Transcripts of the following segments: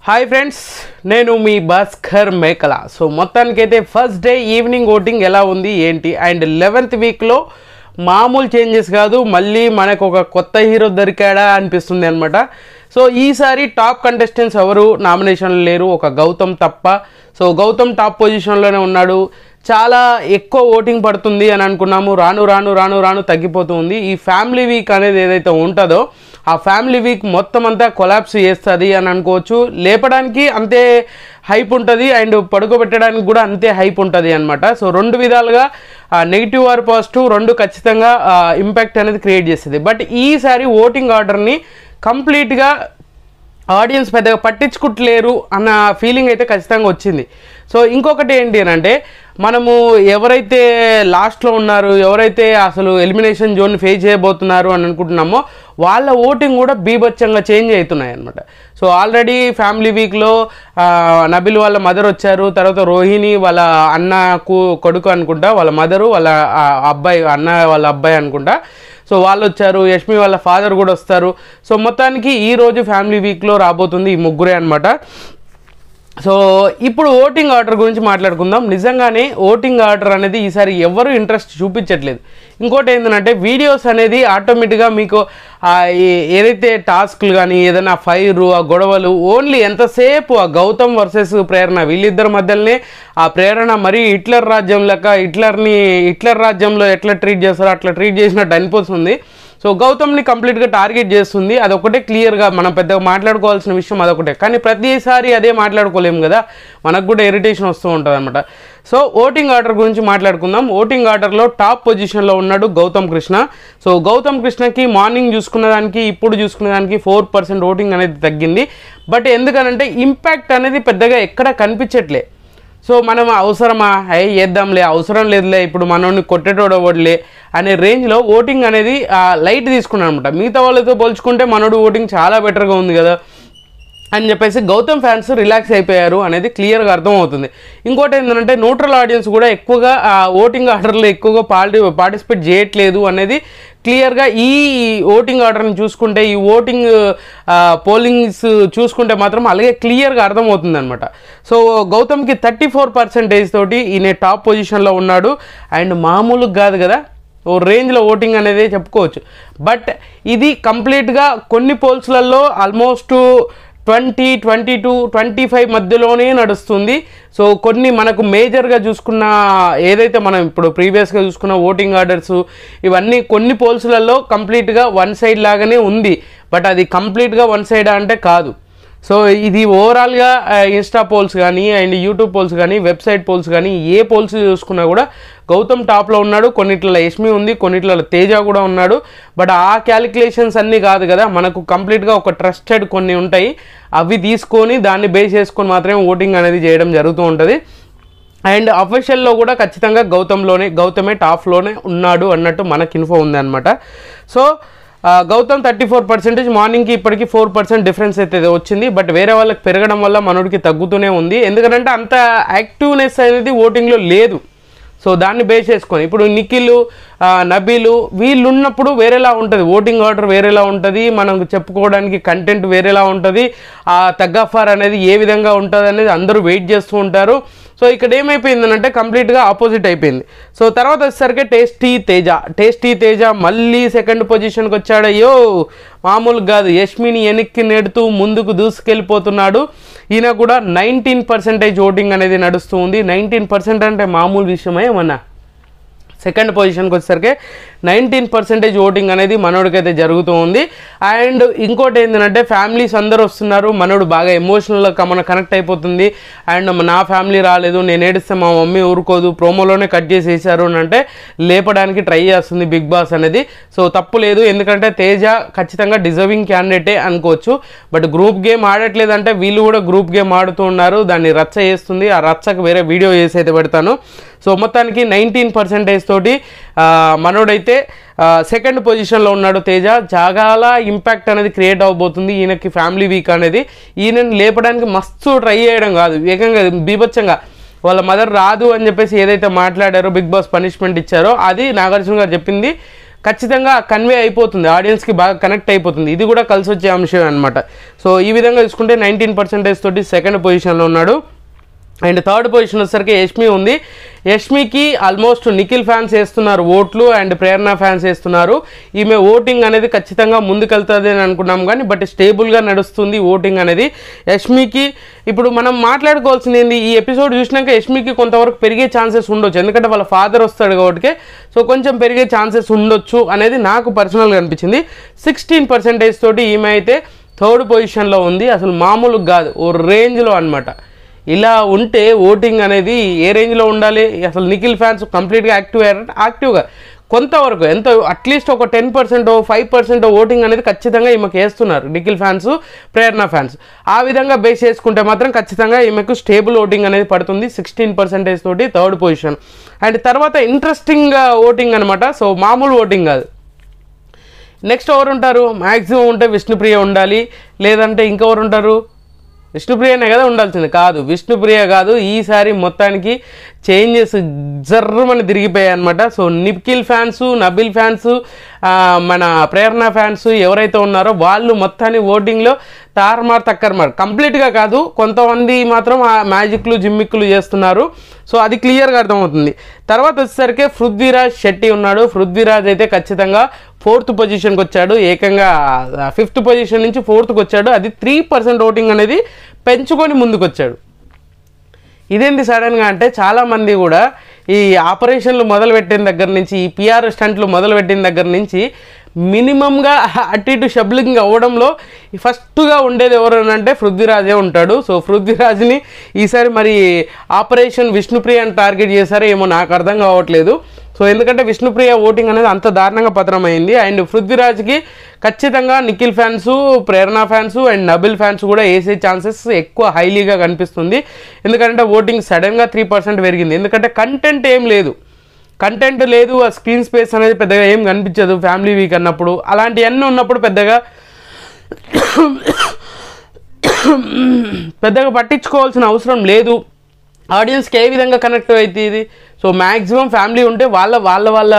Hi friends, నేను మీ భాస్కర్ మేకల. So మొత్తానికైతే ఫస్ట్ డే ఈవినింగ్ ఓటింగ్ ఎలా ఉంది ఏంటి, అండ్ 11th వీక్లో మామూలు చేంజెస్ కాదు, మళ్ళీ మనకు ఒక కొత్త హీరో దొరికాడా అనిపిస్తుంది అనమాట. సో ఈసారి టాప్ కంటెస్టెంట్స్ ఎవరు నామినేషన్లు లేరు, ఒక గౌతమ్ తప్ప. సో గౌతమ్ టాప్ పొజిషన్లోనే ఉన్నాడు. చాలా ఎక్కువ ఓటింగ్ పడుతుంది అని అనుకున్నాము, రాను రాను రాను రాను తగ్గిపోతుంది. ఈ ఫ్యామిలీ వీక్ అనేది ఏదైతే ఉంటుందో ఆ ఫ్యామిలీ వీక్ మొత్తం అంతా కొలాప్స్ చేస్తుంది అని అనుకోవచ్చు. లేపడానికి అంతే హైప్ ఉంటుంది అండ్ పడుకోబెట్టడానికి కూడా అంతే హైప్ ఉంటుంది అనమాట. సో రెండు విధాలుగా నెగిటివ్ ఆర్ పాజిటివ్ రెండు ఖచ్చితంగా ఇంపాక్ట్ అనేది క్రియేట్ చేస్తుంది. బట్ ఈసారి ఓటింగ్ ఆర్డర్ని కంప్లీట్గా ఆడియన్స్ పెద్దగా పట్టించుకుంటలేరు అన్న ఫీలింగ్ అయితే ఖచ్చితంగా వచ్చింది. సో ఇంకొకటి ఏంటి అని అంటే, మనము ఎవరైతే లాస్ట్లో ఉన్నారు, ఎవరైతే అసలు ఎలిమినేషన్ జోన్ ఫేస్ చేయబోతున్నారు అని అనుకుంటున్నామో వాళ్ళ ఓటింగ్ కూడా బీభత్సంగా చేంజ్ అవుతున్నాయి అనమాట. సో ఆల్రెడీ ఫ్యామిలీ వీక్లో నబిల్ వాళ్ళ మదర్ వచ్చారు, తర్వాత రోహిణి వాళ్ళ అన్నకు కొడుకు అనుకుంటా, వాళ్ళ మదరు వాళ్ళ అబ్బాయి అన్న వాళ్ళ అబ్బాయి అనుకుంటా. సో వాళ్ళు వచ్చారు, యష్మి వాళ్ళ ఫాదర్ కూడా వస్తారు. సో మొత్తానికి ఈరోజు ఫ్యామిలీ వీక్లో రాబోతుంది ఈ ముగ్గురే అనమాట. సో ఇప్పుడు ఓటింగ్ ఆర్డర్ గురించి మాట్లాడుకుందాం. నిజంగానే ఓటింగ్ ఆర్డర్ అనేది ఈసారి ఎవరు ఇంట్రెస్ట్ చూపించట్లేదు. ఇంకోటి ఏంటంటే, వీడియోస్ అనేది ఆటోమేటిక్గా మీకు ఏదైతే టాస్క్లు కానీ ఏదైనా ఫైరు ఆ గొడవలు ఓన్లీ ఎంతసేపు ఆ గౌతమ్ వర్సెస్ ప్రేరణ వీళ్ళిద్దరి మధ్యలోనే ఆ ప్రేరణ మరీ హిట్లర్ రాజ్యం లెక్క హిట్లర్ రాజ్యంలో ఎట్లా ట్రీట్ చేస్తారో అట్లా ట్రీట్ చేసినట్టు అనిపిస్తుంది. సో గౌతమ్ని కంప్లీట్గా టార్గెట్ చేస్తుంది. అదొకటే క్లియర్గా మనం పెద్దగా మాట్లాడుకోవాల్సిన విషయం అదొకటే. కానీ ప్రతిసారి అదే మాట్లాడుకోలేము కదా, మనకు కూడా ఇరిటేషన్ వస్తూ ఉంటుంది అనమాట. సో ఓటింగ్ ఆర్డర్ గురించి మాట్లాడుకుందాం. ఓటింగ్ ఆర్డర్లో టాప్ పొజిషన్లో ఉన్నాడు గౌతమ్ కృష్ణ. సో గౌతమ్ కృష్ణకి మార్నింగ్ చూసుకున్న దానికి ఇప్పుడు చూసుకునే దానికి 4% ఓటింగ్ అనేది తగ్గింది. బట్ ఎందుకనంటే ఇంపాక్ట్ అనేది పెద్దగా ఎక్కడ కనిపించట్లే. సో మనం అవసరమా చేద్దాంలే, అవసరం లేదులే, ఇప్పుడు మనోడిని కొట్టేటోడు ఓడలే అనే రేంజ్లో ఓటింగ్ అనేది లైట్ తీసుకున్నాను అనమాట. మిగతా వాళ్ళతో పోల్చుకుంటే మనోడు ఓటింగ్ చాలా బెటర్గా ఉంది కదా అని చెప్పేసి గౌతమ్ ఫ్యాన్స్ రిలాక్స్ అయిపోయారు అనేది క్లియర్గా అర్థమవుతుంది. ఇంకోటి ఏంటంటే, న్యూట్రల్ ఆడియన్స్ కూడా ఎక్కువగా ఓటింగ్ ఆర్డర్లో ఎక్కువగా పార్టిసిపేట్ చేయట్లేదు అనేది క్లియర్గా ఈ ఓటింగ్ ఆర్డర్ని చూసుకుంటే, ఈ ఓటింగ్ పోలింగ్స్ చూసుకుంటే మాత్రం అలాగే క్లియర్గా అర్థమవుతుంది అనమాట. సో గౌతమ్కి 34% తోటి ఈయన టాప్ పొజిషన్లో ఉన్నాడు. అండ్ మామూలుగా కాదు కదా, ఓ రేంజ్లో ఓటింగ్ అనేది చెప్పుకోవచ్చు. బట్ ఇది కంప్లీట్గా కొన్ని పోల్స్లలో ఆల్మోస్ట్ 20, 22, 25 మధ్యలోనే నడుస్తుంది. సో కొన్ని మనకు మేజర్గా చూసుకున్న ఏదైతే మనం ఇప్పుడు ప్రీవియస్గా చూసుకున్న ఓటింగ్ ఆర్డర్స్ ఇవన్నీ కొన్ని పోల్స్లలో కంప్లీట్గా వన్ సైడ్ లాగానే ఉంది. బట్ అది కంప్లీట్గా వన్ సైడ్ అంటే కాదు. సో ఇది ఓవరాల్గా ఇన్స్టా పోల్స్ కానీ అండ్ యూట్యూబ్ పోల్స్ కానీ వెబ్సైట్ పోల్స్ కానీ ఏ పోల్స్ చూసుకున్నా కూడా గౌతమ్ టాప్లో ఉన్నాడు. కొన్నిట్లలో యష్మి ఉంది, కొన్నిట్లలో తేజ కూడా ఉన్నాడు. బట్ ఆ క్యాలిక్యులేషన్స్ అన్నీ కాదు కదా, మనకు కంప్లీట్గా ఒక ట్రస్టెడ్ కొన్ని ఉంటాయి, అవి తీసుకొని దాన్ని బేస్ చేసుకొని మాత్రమే ఓటింగ్ అనేది చేయడం జరుగుతూ ఉంటుంది. అండ్ అఫీషియల్లో కూడా ఖచ్చితంగా గౌతమే టాప్లోనే ఉన్నాడు అన్నట్టు మనకి ఇన్ఫో ఉంది అనమాట. సో గౌతమ్ 34%, మార్నింగ్కి ఇప్పటికీ 4% డిఫరెన్స్ అయితే వచ్చింది. బట్ వేరే వాళ్ళకి పెరగడం వల్ల మనోడికి తగ్గుతూనే ఉంది. ఎందుకంటే అంత యాక్టివ్నెస్ అనేది ఓటింగ్లో లేదు. సో దాన్ని బేస్ చేసుకొని ఇప్పుడు నిఖిల్, నబీలు వీళ్ళు ఉన్నప్పుడు వేరేలా ఉంటుంది, ఓటింగ్ ఆర్డర్ వేరేలా ఉంటుంది, మనం చెప్పుకోవడానికి కంటెంట్ వేరేలా ఉంటుంది, ఆ తగ్గఫార్ అనేది ఏ విధంగా ఉంటుంది అనేది అందరూ వెయిట్ చేస్తూ ఉంటారు. సో ఇక్కడ ఏమైపోయిందనంటే కంప్లీట్గా ఆపోజిట్ అయిపోయింది. సో తర్వాత వచ్చేసరికి టేస్టీ తేజ మళ్ళీ సెకండ్ పొజిషన్కి వచ్చాడు. అయ్యో మామూలుగా కాదు, యష్మిని వెనక్కి నెడుతూ ముందుకు దూసుకెళ్ళిపోతున్నాడు. ఈయన కూడా 19% ఓటింగ్ అనేది నడుస్తూ ఉంది. 19% అంటే మామూలు విషయమే ఏమన్నా. సెకండ్ పొజిషన్కి వచ్చేసరికి 19% ఓటింగ్ అనేది మనోడికైతే జరుగుతూ ఉంది. అండ్ ఇంకోటి ఏంటంటే, ఫ్యామిలీస్ అందరూ వస్తున్నారు, మనోడు బాగా ఎమోషనల్గా కనెక్ట్ అయిపోతుంది. అండ్ నా ఫ్యామిలీ రాలేదు, నేను ఏడిస్తే మా మమ్మీ ఊరుకోదు, ప్రోమోలోనే కట్ చేసేసారు అని అంటే లేపడానికి ట్రై చేస్తుంది బిగ్ బాస్ అనేది. సో తప్పు లేదు, ఎందుకంటే తేజ ఖచ్చితంగా డిజర్వింగ్ క్యాండిడేటే అనుకోవచ్చు. బట్ గ్రూప్ గేమ్ ఆడట్లేదంటే వీళ్ళు కూడా గ్రూప్ గేమ్ ఆడుతూ ఉన్నారు, దాన్ని రచ్చ చేస్తుంది. ఆ రచ్చకు వేరే వీడియో చేసి అయితే పెడతాను. సో మొత్తానికి 19% తోటి మనోడైతే సెకండ్ పొజిషన్లో ఉన్నాడు తేజ. చాలా ఇంపాక్ట్ అనేది క్రియేట్ అవబోతుంది ఈయనకి ఫ్యామిలీ వీక్ అనేది. ఈయనని లేపడానికి మస్తు ట్రై చేయడం కాదు, ఏకంగా బీభత్సంగా వాళ్ళ మదర్ రాదు అని చెప్పేసి ఏదైతే మాట్లాడారో, బిగ్ బాస్ పనిష్మెంట్ ఇచ్చారో అది నాగార్జున గారు చెప్పింది ఖచ్చితంగా కన్వే అయిపోతుంది, ఆడియన్స్కి బాగా కనెక్ట్ అయిపోతుంది. ఇది కూడా కలిసి వచ్చే అంశం అనమాట. సో ఈ విధంగా చూసుకుంటే 19% తోటి సెకండ్ పొజిషన్లో ఉన్నాడు. అండ్ థర్డ్ పొజిషన్ వచ్చేసరికి యష్మి ఉంది. యష్మికి ఆల్మోస్ట్ నిఖిల్ ఫ్యాన్స్ వేస్తున్నారు ఓట్లు అండ్ ప్రేరణ ఫ్యాన్స్ వేస్తున్నారు. ఈమె ఓటింగ్ అనేది ఖచ్చితంగా ముందుకెళ్తుంది అని అనుకున్నాం కానీ బట్ స్టేబుల్గా నడుస్తుంది ఓటింగ్ అనేది. యష్మికి ఇప్పుడు మనం మాట్లాడుకోవాల్సింది ఏంది, ఈ ఎపిసోడ్ చూసినాక యష్మికి కొంతవరకు పెరిగే ఛాన్సెస్ ఉండొచ్చు, ఎందుకంటే వాళ్ళ ఫాదర్ వస్తాడు కాబట్టి. సో కొంచెం పెరిగే ఛాన్సెస్ ఉండొచ్చు అనేది నాకు పర్సనల్గా అనిపించింది. 16% తోటి ఈమె అయితే థర్డ్ పొజిషన్లో ఉంది. అసలు మామూలుగా కాదు, ఓ రేంజ్లో అనమాట. ఇలా ఉంటే ఓటింగ్ అనేది ఏ రేంజ్లో ఉండాలి, అసలు నిఖిల్ ఫ్యాన్స్ కంప్లీట్గా యాక్టివ్గా కొంతవరకు ఎంత అట్లీస్ట్ ఒక 10% 5% ఓటింగ్ అనేది ఖచ్చితంగా ఈమెకు వేస్తున్నారు నిఖిల్ ఫ్యాన్స్, ప్రేరణ ఫ్యాన్స్. ఆ విధంగా బేస్ చేసుకుంటే మాత్రం ఖచ్చితంగా ఈమెకు స్టేబుల్ ఓటింగ్ అనేది పడుతుంది. 16% తోటి థర్డ్ పొజిషన్. అండ్ తర్వాత ఇంట్రెస్టింగ్ ఓటింగ్ అనమాట. సో మామూలు ఓటింగ్ కాదు. నెక్స్ట్ ఎవరు ఉంటారు, మ్యాక్సిమం ఉంటే విష్ణుప్రియ ఉండాలి, లేదంటే ఇంకెవరు ఉంటారు, విష్ణుప్రియనే కదా ఉండాల్సింది. కాదు, విష్ణుప్రియ కాదు, ఈసారి మొత్తానికి చేంజెస్ జర్రమని తిరిగిపోయాయి అనమాట. So Nikhil fans, Nabil fans, మన ప్రేరణ ఫ్యాన్స్ ఎవరైతే ఉన్నారో వాళ్ళు మొత్తాన్ని ఓటింగ్లో తక్కర్మార్ కంప్లీట్గా కాదు, కొంతమంది మాత్రం ఆ మ్యాజిక్లు జిమ్మిక్లు చేస్తున్నారు. సో అది క్లియర్గా అర్థమవుతుంది. తర్వాత వచ్చేసరికి పృథ్వీరాజ్ శెట్టి ఉన్నాడు. పృథ్వీరాజ్ అయితే ఖచ్చితంగా 4th పొజిషన్కి వచ్చాడు, ఏకంగా 5th పొజిషన్ నుంచి 4th వచ్చాడు. అది 3% ఓటింగ్ అనేది పెంచుకొని ముందుకు వచ్చాడు. ఇదేంటి సడన్గా అంటే చాలామంది కూడా ఈ ఆపరేషన్లు మొదలుపెట్టిన దగ్గర నుంచి, ఈ పిఆర్ స్టంట్లు మొదలుపెట్టిన దగ్గర నుంచి మినిమంగా అటు ఇటు షబ్లింగ్ అవ్వడంలో ఫస్ట్గా ఉండేది ఎవరు అంటే పృథ్వీరాజే ఉంటాడు. సో పృథ్వీరాజ్ని ఈసారి మరి ఆపరేషన్ విష్ణుప్రియని టార్గెట్ చేశారో ఏమో నాకు అర్థం కావట్లేదు. సో ఎందుకంటే విష్ణుప్రియ ఓటింగ్ అనేది అంత దారుణంగా పతనమైంది. అండ్ పృథ్వీరాజ్కి ఖచ్చితంగా Nikhil fans, Prerana fans and Nabil fans కూడా వేసే ఛాన్సెస్ ఎక్కువ హైలీగా కనిపిస్తుంది. ఎందుకంటే ఓటింగ్ సడన్గా 3% పెరిగింది. ఎందుకంటే కంటెంట్ ఏం లేదు, ఆ స్క్రీన్ స్పేస్ అనేది పెద్దగా ఏం కనిపించదు ఫ్యామిలీ వీక్ అన్నప్పుడు. అలాంటివన్నీ ఉన్నప్పుడు పెద్దగా పట్టించుకోవాల్సిన అవసరం లేదు. ఆడియన్స్కి ఏ విధంగా కనెక్ట్ అవుతుంది ఇది. సో మ్యాక్సిమం ఫ్యామిలీ ఉంటే వాళ్ళ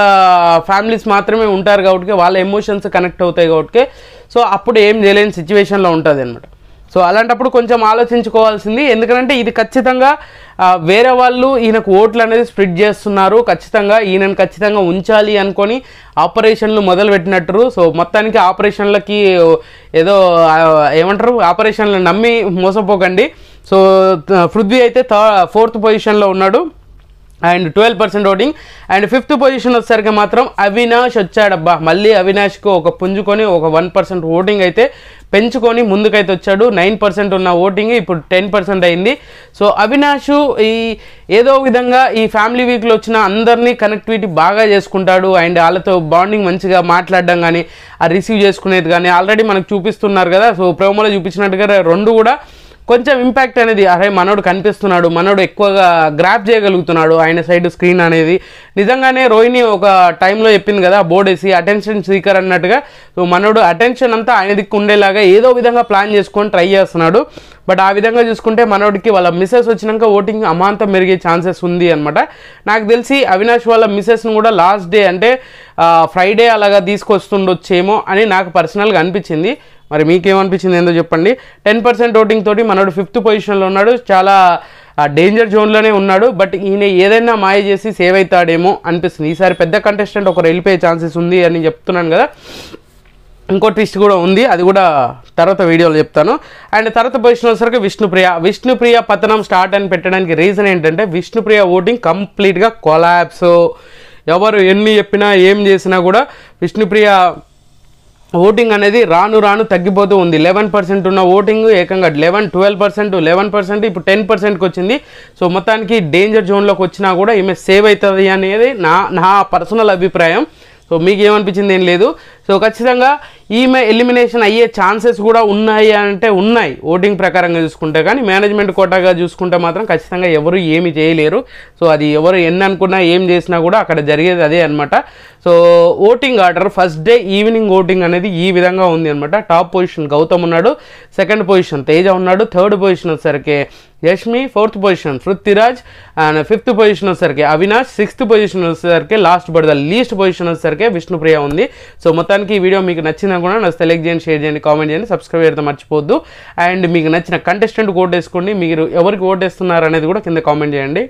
ఫ్యామిలీస్ మాత్రమే ఉంటారు కాబట్టి, వాళ్ళ ఎమోషన్స్ కనెక్ట్ అవుతాయి కాబట్టి, సో అప్పుడు ఏం చేయలేని సిచ్యువేషన్లో ఉంటుంది అనమాట. సో అలాంటప్పుడు కొంచెం ఆలోచించుకోవాల్సింది. ఎందుకంటే ఇది ఖచ్చితంగా వేరే వాళ్ళు ఈయనకు ఓట్లు అనేది స్ప్రెడ్ చేస్తున్నారు, ఈయనను ఖచ్చితంగా ఉంచాలి అనుకొని ఆపరేషన్లు మొదలు పెట్టినట్టు. సో మొత్తానికి ఆపరేషన్లకి ఏదో ఏమంటారు, ఆపరేషన్లు నమ్మి మోసపోకండి. సో పృథ్వీ అయితే 4th పొజిషన్లో ఉన్నాడు and 12% voting. And 5th position వచ్చేసరికి మాత్రం అవినాష్ వచ్చాడబ్బా. మళ్ళీ అవినాష్కు ఒక పుంజుకొని ఒక 1% ఓటింగ్ అయితే పెంచుకొని ముందుకైతే వచ్చాడు. 9% ఉన్న ఓటింగ్ ఇప్పుడు 10% అయింది. సో అవినాష్ ఏదో విధంగా ఈ ఫ్యామిలీ వీక్లో వచ్చిన అందరినీ కనెక్టివిటీ బాగా చేసుకుంటాడు. అండ్ వాళ్ళతో బాండింగ్ మంచిగా మాట్లాడడం కానీ, ఆ రిసీవ్ చేసుకునేది కానీ ఆల్రెడీ మనకు చూపిస్తున్నారు కదా. సో ప్రోమోలో చూపించినట్టుగా రెండు కూడా కొంచెం ఇంపాక్ట్ అనేది, అరే మనోడు కనిపిస్తున్నాడు, మనోడు ఎక్కువగా గ్రాప్ చేయగలుగుతున్నాడు ఆయన సైడ్ స్క్రీన్ అనేది. నిజంగానే రోహిణి ఒక టైంలో చెప్పింది కదా, బోర్డ్ వేసి అటెన్షన్ సీకర్ అన్నట్టుగా. సో మనోడు అటెన్షన్ అంతా ఆయన దిక్కు ఉండేలాగా ఏదో విధంగా ప్లాన్ చేసుకొని ట్రై చేస్తున్నాడు. బట్ ఆ విధంగా చూసుకుంటే మనోడికి వాళ్ళ మిస్సెస్ వచ్చినాక ఓటింగ్ అమాంతం మెరిగే ఛాన్సెస్ ఉంది అనమాట. నాకు తెలిసి అవినాష్ వాళ్ళ మిస్సెస్ను కూడా లాస్ట్ డే అంటే ఫ్రైడే అలాగా తీసుకొస్తుండొచ్చేమో అని నాకు పర్సనల్గా అనిపించింది. మరి మీకేమనిపించింది ఏందో చెప్పండి. 10% ఓటింగ్ తోటి మనోడు 5th పొజిషన్లో ఉన్నాడు, చాలా డేంజర్ జోన్లోనే ఉన్నాడు. బట్ ఈయన ఏదైనా మాయ చేసి సేవ్ అవుతాడేమో అనిపిస్తుంది. ఈసారి పెద్ద కంటెస్టెంట్ ఒకరు వెళ్ళిపోయే ఛాన్సెస్ ఉంది అని చెప్తున్నాను కదా. ఇంకో ట్విస్ట్ కూడా ఉంది, అది కూడా తర్వాత వీడియోలో చెప్తాను. అండ్ తర్వాత పొజిషన్ వచ్చేసరికి విష్ణుప్రియ పతనం స్టార్ట్ అని పెట్టడానికి రీజన్ ఏంటంటే విష్ణుప్రియ ఓటింగ్ కంప్లీట్గా కొలాప్స్. ఎవరు ఎన్ని చెప్పినా ఏం చేసినా కూడా విష్ణుప్రియ ఓటింగ్ అనేది రాను తగ్గిపోతూ ఉంది. 11% ఉన్న ఓటింగ్ ఏకంగా 12% ఇప్పుడు 10%కి వచ్చింది. సో మొత్తానికి డేంజర్ జోన్లోకి వచ్చినా కూడా ఈమె సేవ్ అవుతుంది అనేది నా పర్సనల్ అభిప్రాయం. సో మీకు ఏమనిపించింది ఏం లేదు. సో ఖచ్చితంగా ఈమె ఎలిమినేషన్ అయ్యే ఛాన్సెస్ కూడా ఉన్నాయి అంటే ఉన్నాయి ఓటింగ్ ప్రకారంగా చూసుకుంటే. కానీ మేనేజ్మెంట్ కోటాగా చూసుకుంటే మాత్రం ఖచ్చితంగా ఎవరు ఏమి చేయలేరు. సో అది ఎవరు ఎన్ని అనుకున్నా ఏం చేసినా కూడా అక్కడ జరిగేది అదే అనమాట. So voting order first day evening voting అనేది ఈ విధంగా ఉంది అనమాట. టాప్ పొజిషన్ గౌతమ్ ఉన్నాడు, సెకండ్ పొజిషన్ తేజ ఉన్నాడు, థర్డ్ పొజిషన్ వచ్చేసరికి Yashmi, fourth position Prithviraj, and fifth position వచ్చేసరికి అవినాష్, సిక్స్త్ పొజిషన్ వచ్చేసరికి last but the least position వచ్చేసరికి విష్ణుప్రియ ఉంది. సో మొత్తానికి ఈ వీడియో మీకు నచ్చిందని కూడా నచ్చితే లైక్ చేయండి, షేర్ చేయండి, కామెంట్ చేయండి, సబ్స్క్రైబ్ చేయడం మర్చిపోద్దు. అండ్ మీకు నచ్చిన కంటెస్టెంట్ ఓట్ వేసుకోండి. మీరు ఎవరికి ఓట్ వేస్తున్నారు అనేది కూడా కింద కామెంట్ చేయండి.